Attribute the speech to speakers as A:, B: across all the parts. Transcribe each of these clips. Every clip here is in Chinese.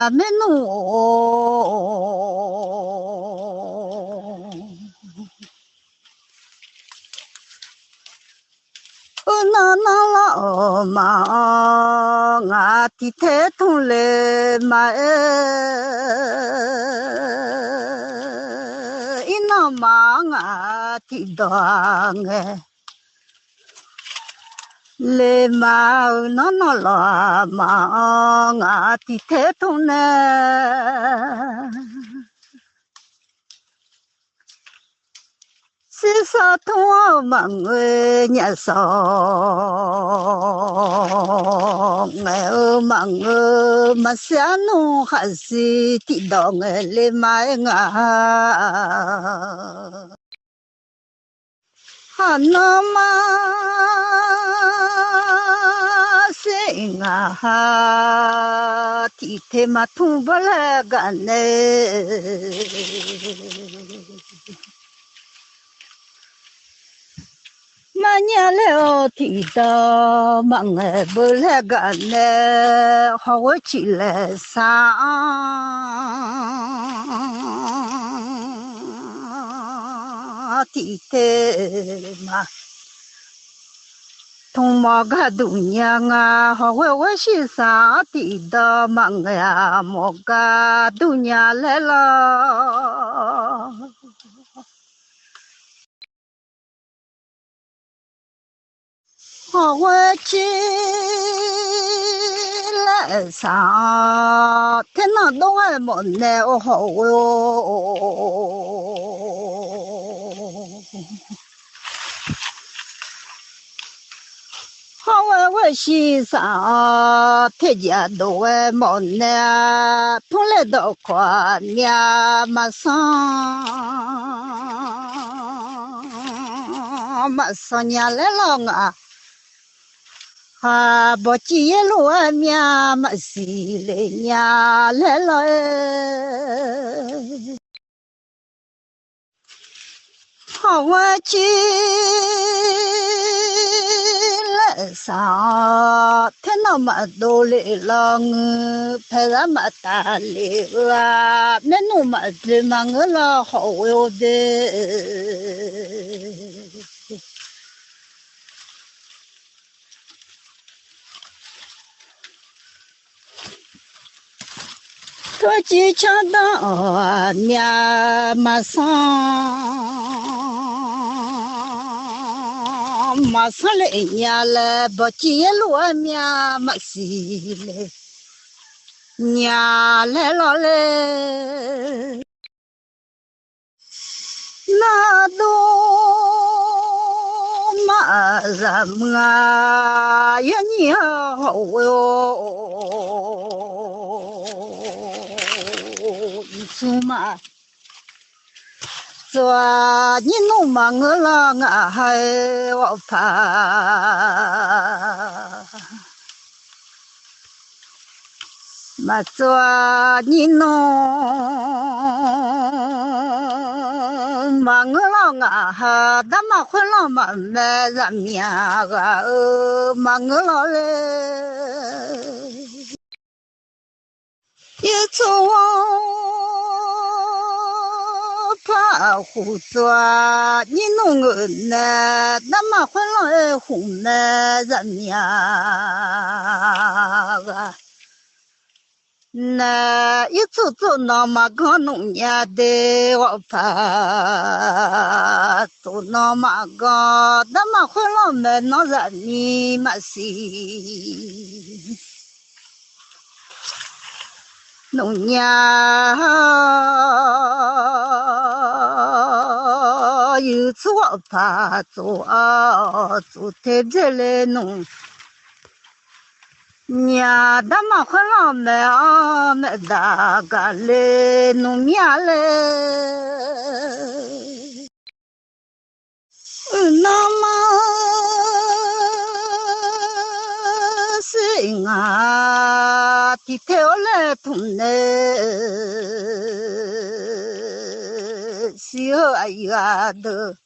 A: 没弄，那嘛，俺的太痛了嘛，一那嘛俺的当哎。le ma no la ma nga ti the tu ne si sa tu ma ngue nya so nge ma ngue ma sia nu ha si ti do nge le ma nga ha no ma nga ha ti the ma thu ba la ga ne ma nya le o ti da ma nge bu la ga ne ho wo chi le sa ti the ma thông mò gà đủ nhà ngà họ quay quay xí xa thì đờ mặn ngà mò gà đủ nhà lẽ lo họ quay chi lẽ xa thế nào đâu ai một nẻo họ quay我是啥？天家都爱忙呢，从来都看呢嘛上年来了啊，啊不记录啊面嘛是来年来了好我去。sa thế nào mà đồ lệ lòng phải là mà ta lệ là nên nó mà chỉ mà ngỡ là họ yêu de tôi chỉ cho đó nhà mà mà sao lại nhà là bỏ chi lúa nhà mà xì lệ nhà lẽ lo lệ na do mà giảm ngà yên nhà hậu su mà cho nhìn nó mà ngỡ là ngã hay vợ phà mà cho nhìn nó mà ngỡ là ngã ha đã mà khuyên là mà mẹ làm nhà gà mà ngỡ là yêu cho胡抓你弄个呢，那么回来红呢人呀个，那一走走那么个农业的我怕，走那么个，那么回来没那人你嘛是。农业有做法做太这来弄，伢他妈回来没大个来弄伢来，那么是啊，地头来痛呢。是哎呀的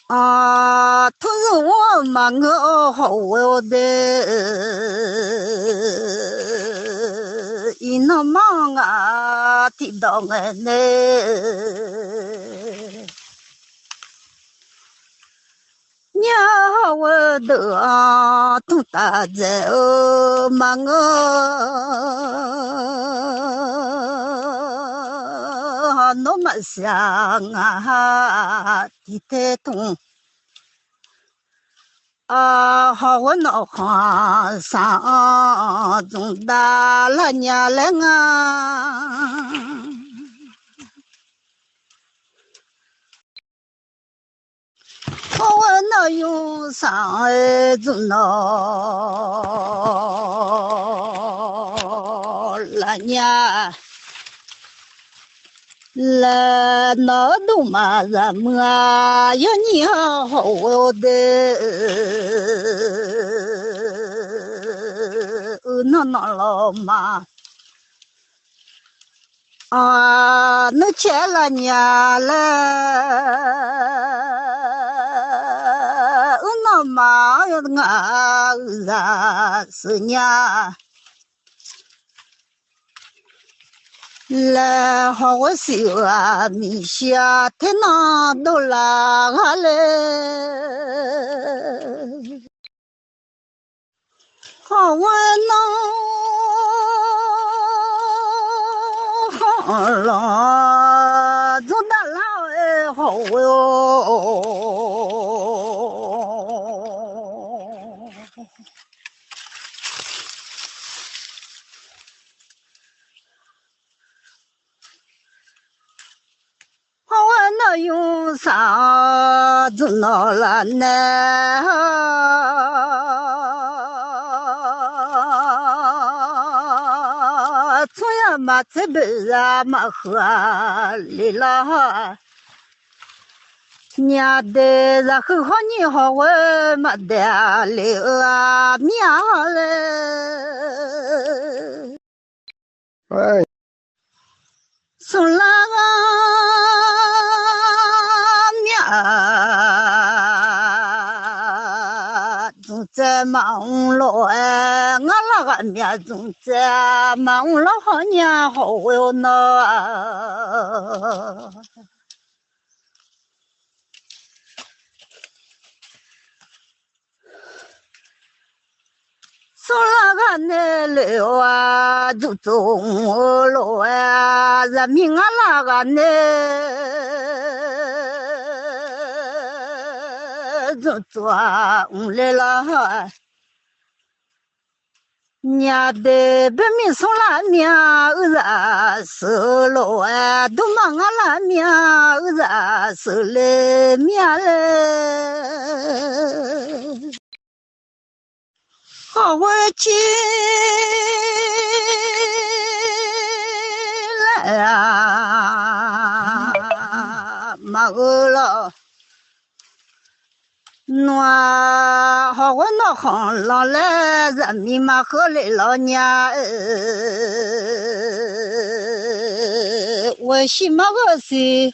A: 啊，都是我忙我好我的。那忙啊，提到俺呢。娘我的啊，都打在忙啊，那么想啊，地太痛。啊，好我那皇上中大了年了啊，好我那用上哎中那了年。来那都嘛人么啊？有你好的，那老嘛啊，那前了年了，那嘛有啊是年。来好我修啊，米下天哪都拉下来，好我那好了，做大了哎好哟。好我那用啥子闹了呢？从呀嘛这辈啊嘛喝里了，娘的然后好你好我嘛的了啊命嘞。
B: 哎，
A: 送那个面，总在忙碌哎，我那个面总在忙碌好年好哟那。送那个那了啊，就中了啊，人民啊那个那就装来了。娘的，白米送拉面，儿子收了啊，都忙啊拉面，儿子收了面嘞。好我起来啊，马饿了，暖好我那行了嘞，人民嘛喝来了呢，我西嘛个是。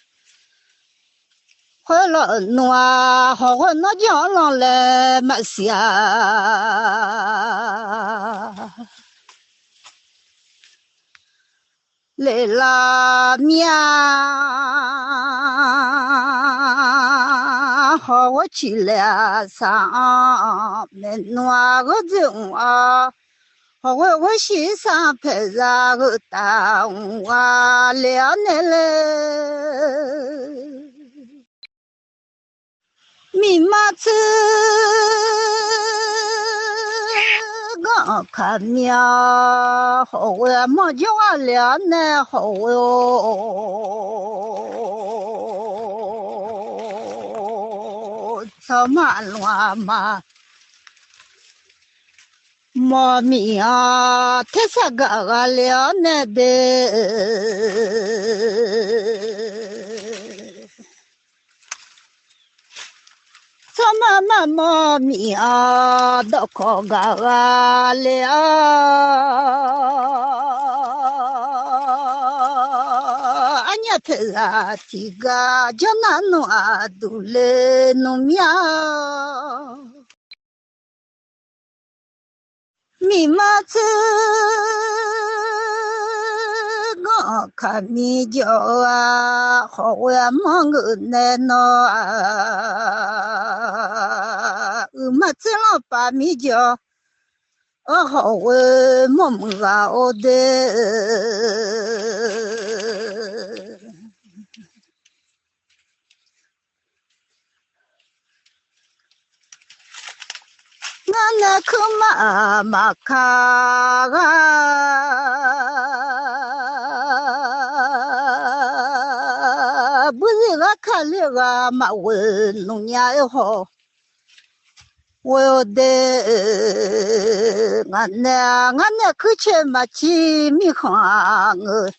A: 快乐暖，好我那江浪来嘛下，来拉面，好我去了上面暖个钟啊，好我西上拍上个大啊两年嘞。密码子刚看苗，好呀，莫叫我俩呢好哟，草马乱嘛，莫米啊，天上个俩呢的。妈妈妈咪啊，都可个啊了，俺家陪啊提个叫那弄啊都来弄苗，密码子卡米酒啊，好我呀忙个奶闹啊，嘛这了把米酒，好我忙忙啊我的。那可嘛卡啊，不是个看那个嘛问农家也好，我要的俺那可去嘛去米行我，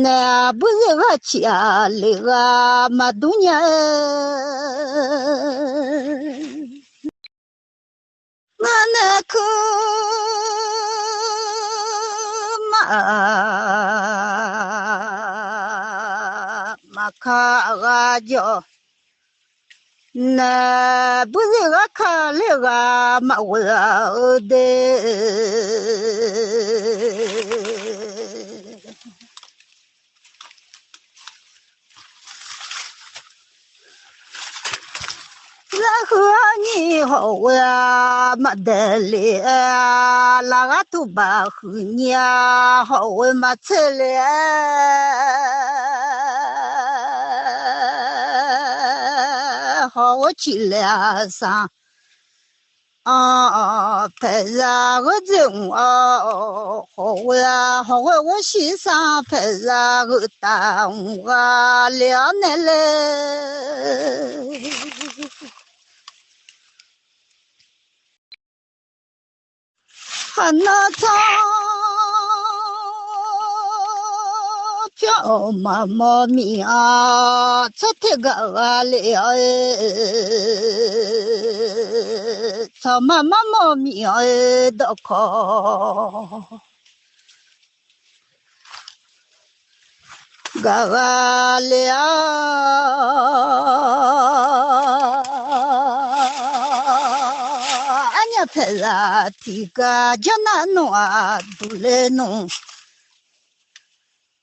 A: 那不是个去啊那个嘛东家。那可嘛卡个叫，那不是个卡那个嘛我的。那和你好呀，没得嘞，那个都把和你好我没吃嘞，好我去了上啊，拍啥个正啊，好我西上拍啥个大我两年嘞。看那草飘嘛嘛咪啊，草天个啊了草嘛嘛嘛咪啊的靠，个啊了。拍啥提个叫那弄啊，都来弄。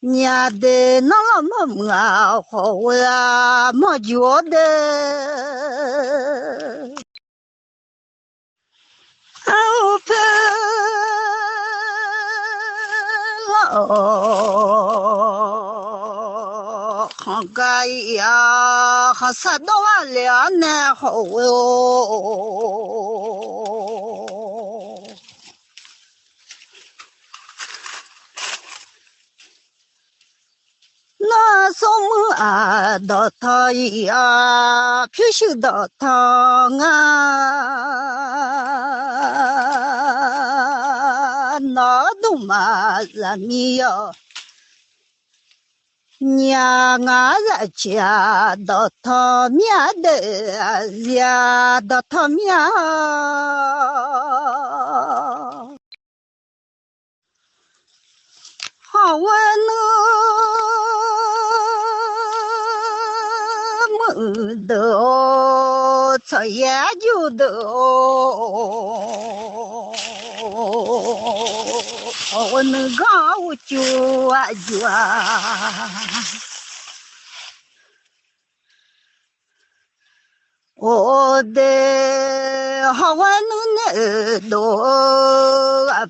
A: 伢的那了么啊，好我呀，没觉得。我拍了，好个呀，好啥都完了呢，好哟。那什么啊，到他呀，必须到他啊，那都嘛人米哟，娘啊在家到他面的呀，到他面。好我那么的做研究的好我那个我就啊就啊，我的好我那多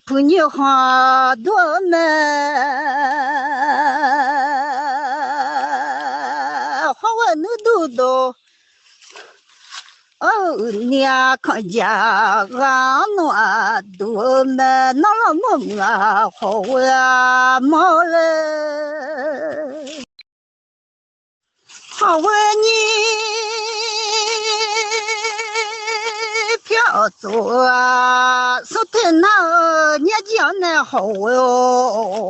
A: 不你好多么。都哦，娘看家啊，那多么那了么啊，好呀，毛嘞，好为你飘走啊，说的那年讲那好哟。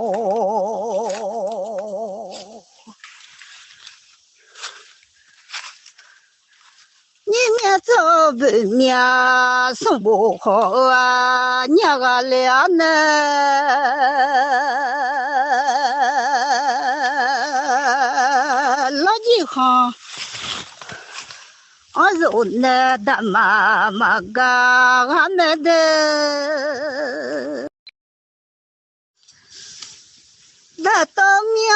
A: 你面走不面生不好啊，娘个俩呢，老几行，俺肉呢的妈妈个俺们的。那那到苗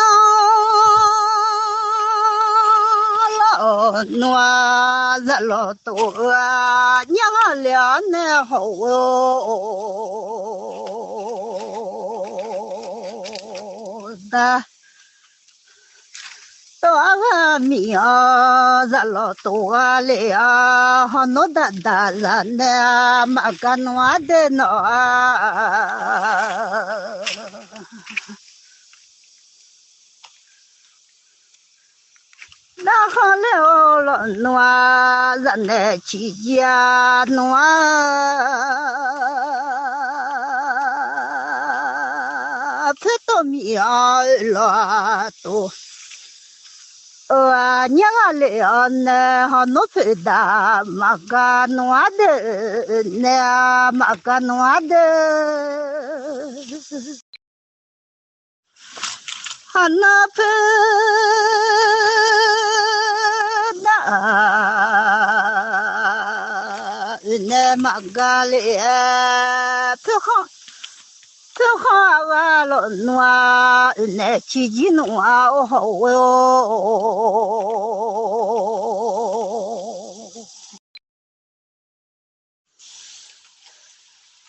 A: 了暖热了多，娘俩那好的。多个苗热了多了，好多大大人呢，马干我的呢。那好了暖人的起家暖，太多苗了多。娘了呢，好努力的，马嘎努的呢，马嘎努的，好努力的呢，马嘎了，不好。这话话了暖，那起起暖好哟。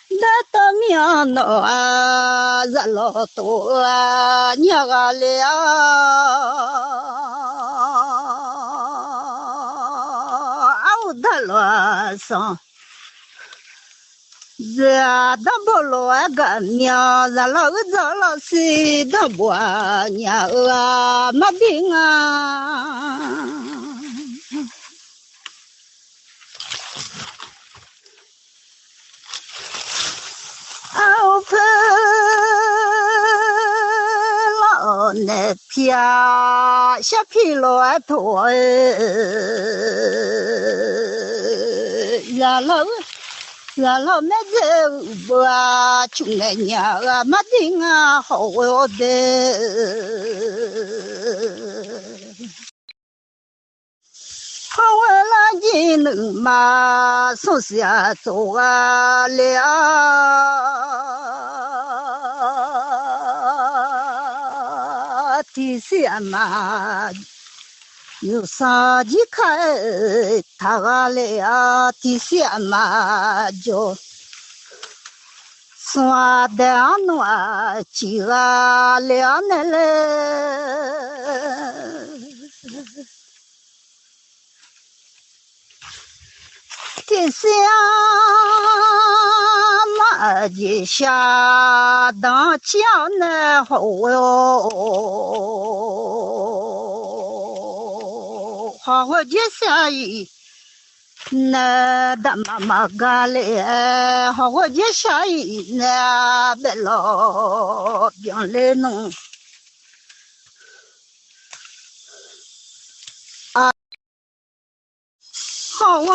A: 那到面呢，热了多，热了，熬得了上。热的不落个娘，热了热了谁的不娘啊？没病啊！熬破了那片小皮骆驼，热了。然后没走不穷的娘啊，没定啊，好我的。好我那技能嘛，从小做啊了，第三嘛。有啥子看他了？第三嘛就算的暖气啊凉的嘞，第三嘛就下当家呢好哟。好我就下雨，那大妈妈干嘞，好我就下雨那别老别来弄。啊，好我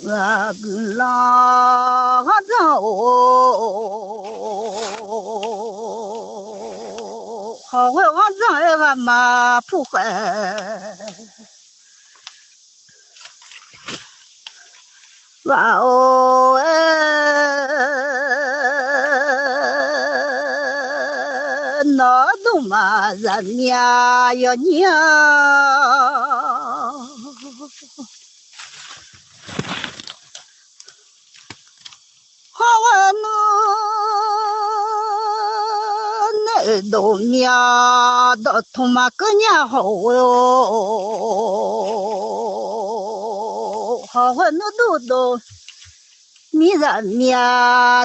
A: 妈个啦走。好会往这个马不会，哇哦那都嘛人呀呀娘，好我那都面的他妈个娘好哟，好我那都米人面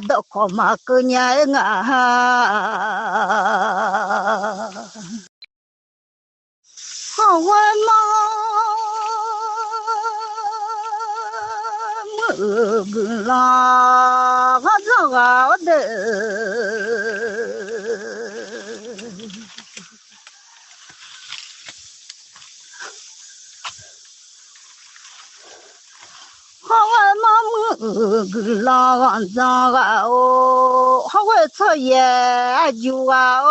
A: 的他妈个娘啊，好我妈个啦我这个的。好我妈个啦张啊哦，好我草叶就啊哦，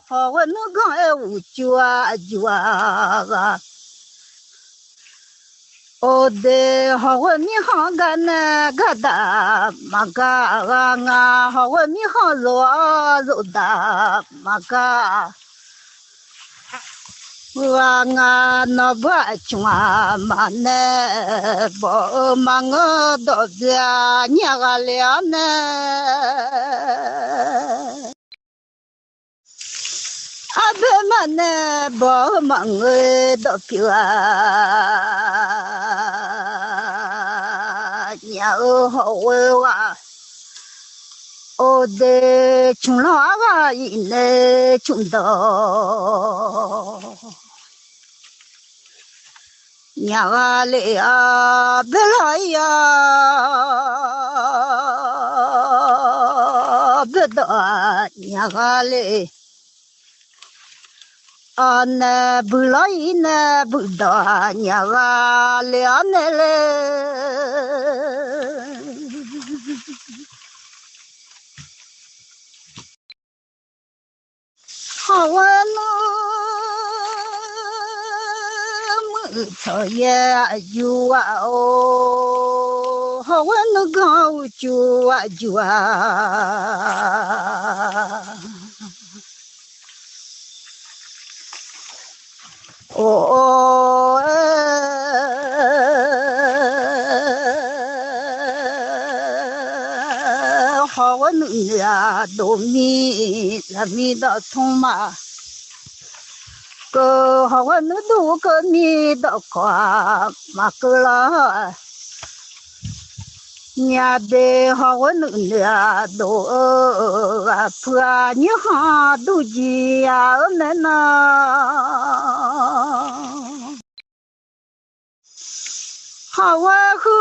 A: 好我那个就啊。我的好我米好个那个的嘛个啊，好我米好肉的嘛个。wa nga no ba chwa ma ne bo ma ngo do bia nya ga le ne a be ma ne bo ma ngo do pia nya o ho wa o de chung lo ga yi ne chung do nhà ga lệ à bê lại à bê đỏ nhà ga lệ anh bê lại nè bê đỏ nhà ga lệ anh lệ hao anh thở ye you oh how when go you oh how when ya do mi la mi da thong ma cơ họ nó đủ cơ mi đỡ quá mà cơ là nhà để họ nó nhà đồ phơi như họ đủ gì à nên là họ hư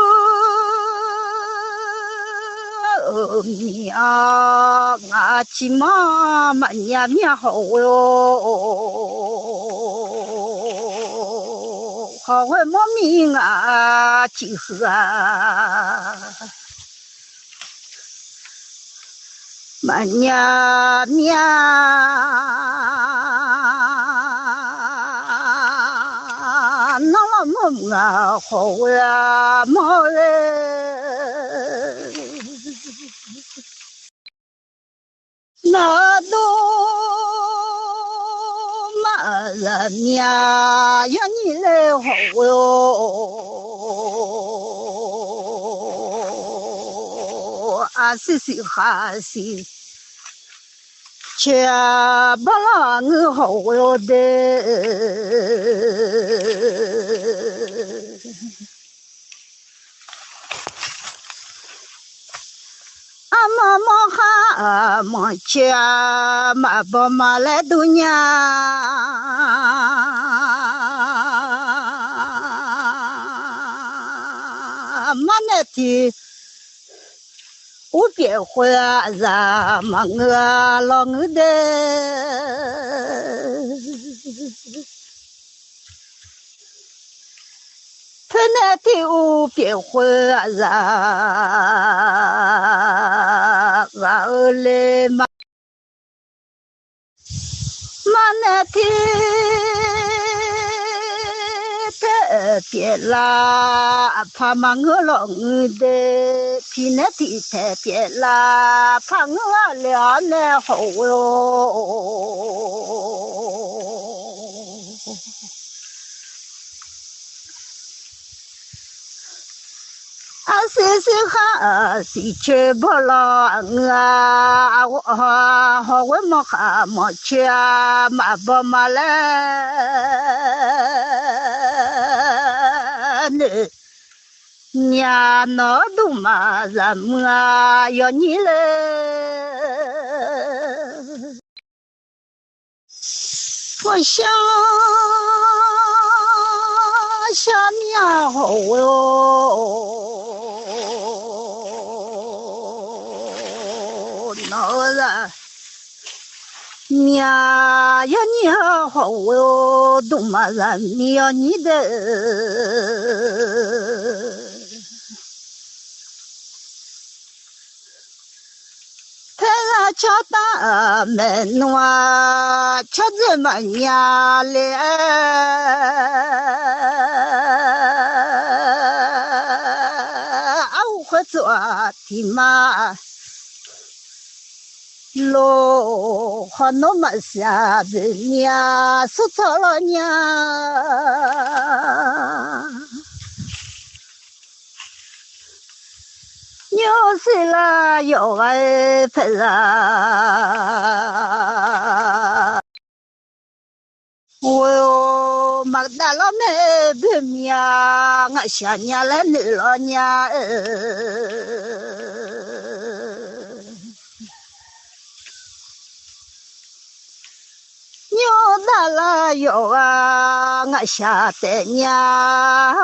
A: nhà ngã chỉ mà nhà họ họ会莫名啊去喝嘛呀呀那么啊好呀么嘞那都人呀，要你来好哟，啊是哈是，却不让我好哟的。妈妈哈妈切妈爸妈来度娘，妈那天我别回来嘛我老我的。他那天我别回来来嘛那天他别啦怕嘛我老我的皮那天他别啦怕我俩那好哟。啊，是哈是吃不了啊！我么哈么吃嘛不嘛嘞？nhà nó đủ mà làm yo nhỉ lệ我想想呀好哟，那了呀呀你好哟，都嘛了你呀你的。cha ta men noa cha de manya le 我做的嘛，罗和那么下的呀，说错了呀。牛死了有爱陪啊，我马达拉没别命，我想你了你了呀，牛打了有啊，我想的呀。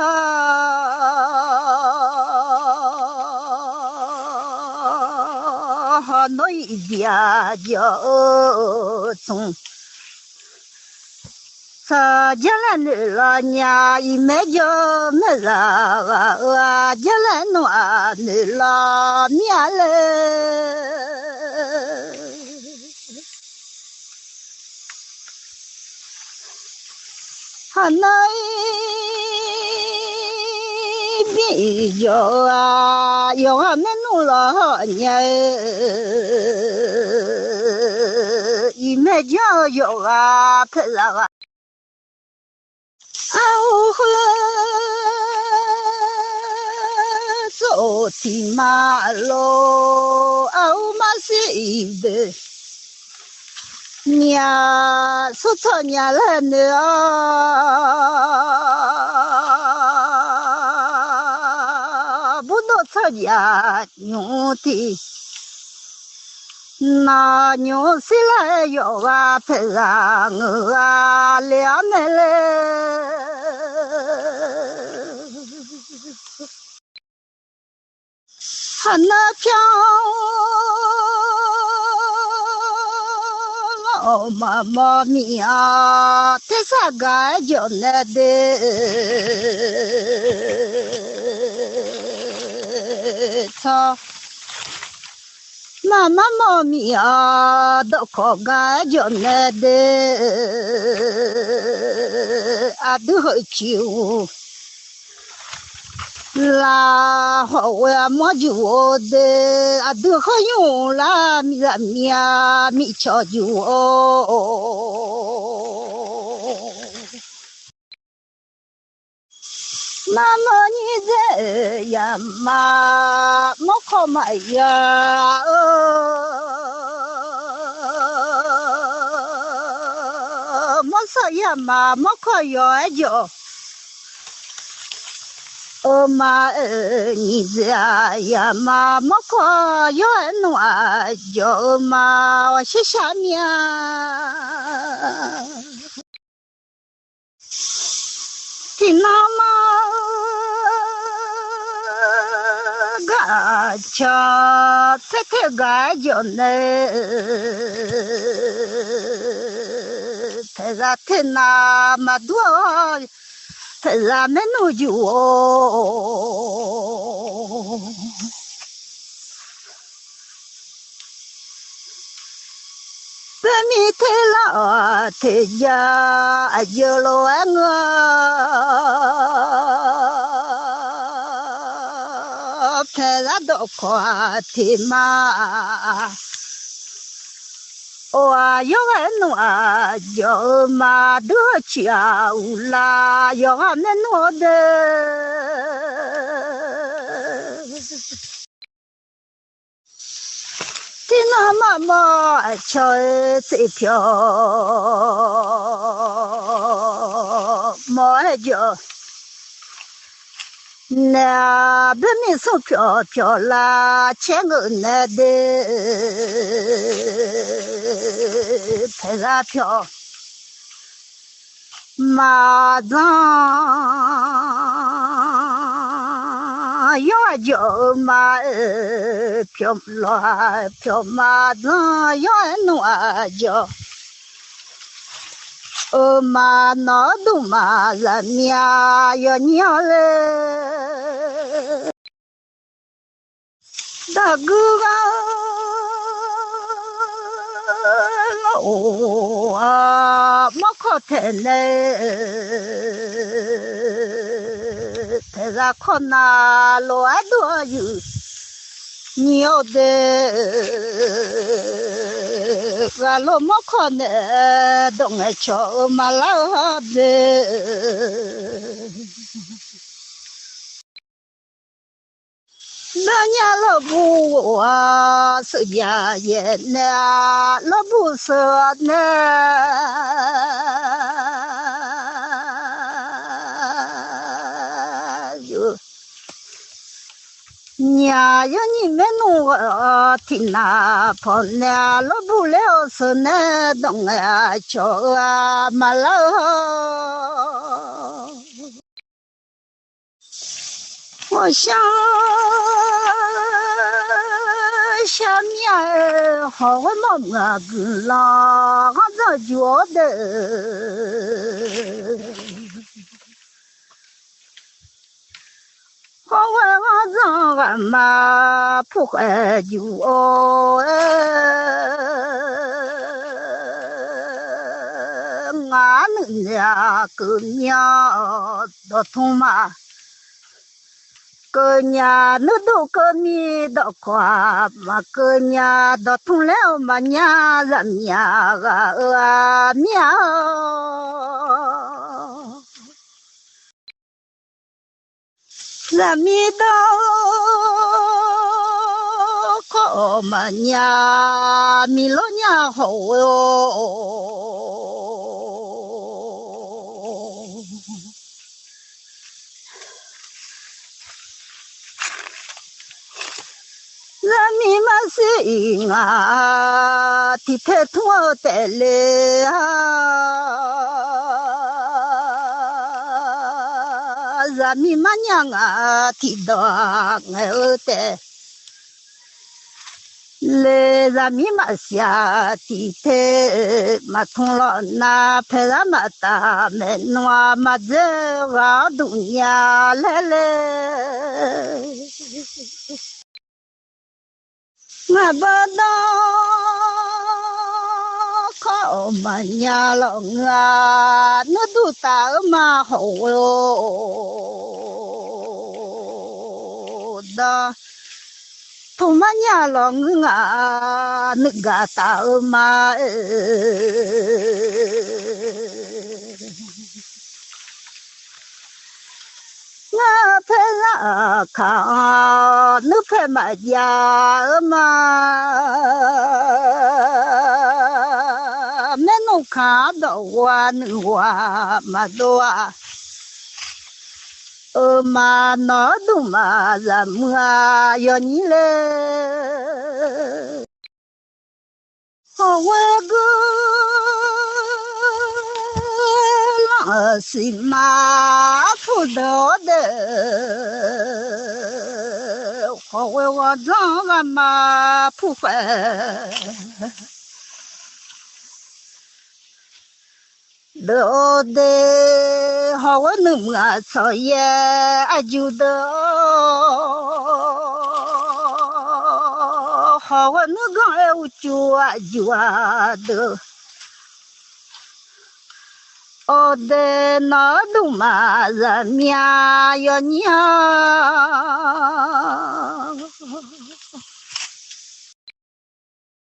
A: 那一点就从啥家来你了呀？一没就没了啊！家来暖你了面了，还那一边就啊，有俺们弄了呢。一没就有啊，可是啊，我和走的马路，我马是的，娘说错娘了呢，不能错娘牛的。那牛死了有啊陪啊我啊两妹嘞，还那飘老妈妈咪啊，这啥个叫那的操。妈妈妈咪啊，都可干就那的，啊都好久，啦好我么就我的，啊都好用啦，咪啦咪啊咪瞧就哦。妈妈你这样嘛，莫可买呀，莫说呀嘛，莫可要就，妈你这样嘛，莫可要暖就嘛，我是下面。听那么个cha，这个个就那，他说听那么多，他说没弄就哦。白米太老太家就老我，拍了多块的嘛，我要俺我就嘛多巧啦，要俺们我的。听那妈妈瞧这条毛脚，那白米送飘飘啦，钱我拿的拍上飘，马上要就嘛飘落飘马上要弄就。嘛那都嘛人命要娘嘞，大哥啊，我啊，莫可疼嘞，他说可那老多有。你要的俺老么可能东爱瞧马拉的。那年老不啊，是家人呐，老不是呢。哟，娘呀，你们弄我听那跑呢，老不了是那东啊，瞧啊，马拉。我想下面好我妈妈个啦，我咋觉得？好我让俺妈不怀旧哦，俺们俩个娘的痛嘛。个nhà nó đâu có mi đâu qua mà cơ nhà đó thùng leo mà nhà làm nhà gà mía làm mi đâu có mà nhà mi lo nhà hậu là mi mà sinh à thì thế thua tệ lệ là mi mà nhang à thì đó ngày ở tệ lệ là mi mà xia thì thế mà thung lo na phải là mà ta mẹ noa mà dễ vào dunya lệ lệ ngà ba đó có mà nhà lo ngà nó đủ ta mà hậu đó thu mà nhà lo ngà nước gà ta mà ngà phải là cả nước phải mà già mà mẹ nó khá đâu qua nữa mà đâu mà nó đúng mà làm ngà yo nhỉ lệ họ quê xin mà phụ đỡ đỡ họ quê hoa giang mà phụ phê đỡ đỡ họ quê nụm ngà sợ ye aju đỡ họ quê nước găng eo chua chua đỡ ô đê nó đúng mà ra mía yo nhá